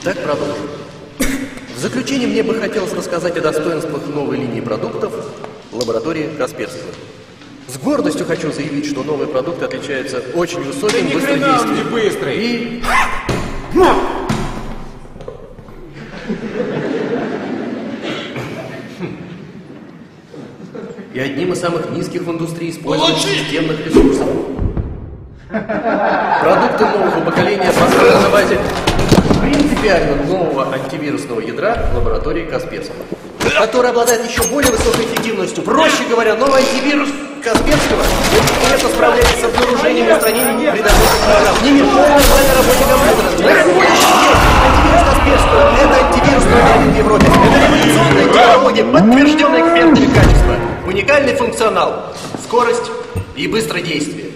Итак, продолжим. В заключение мне бы хотелось рассказать о достоинствах новой линии продуктов лаборатории Касперского. С гордостью хочу заявить, что новый продукт отличается очень высоким быстрым действием. Не быстрый. И одним из самых низких в индустрии использованных системных ресурсов. Продукты нового поколения построены на базе принципиально нового антивирусного ядра лаборатории Касперского, который обладает еще более высокой эффективностью. Проще говоря, новый антивирус Касперского успешно справляется с обнаружением и устранением вредоносных программ. Не мешает нормальной работе компьютера. На сегодняшний день антивирус Касперского – это антивирус номер один в Европе. Это революционная технология, подтвержденная экспертами качества. Уникальный функционал, скорость и быстродействие.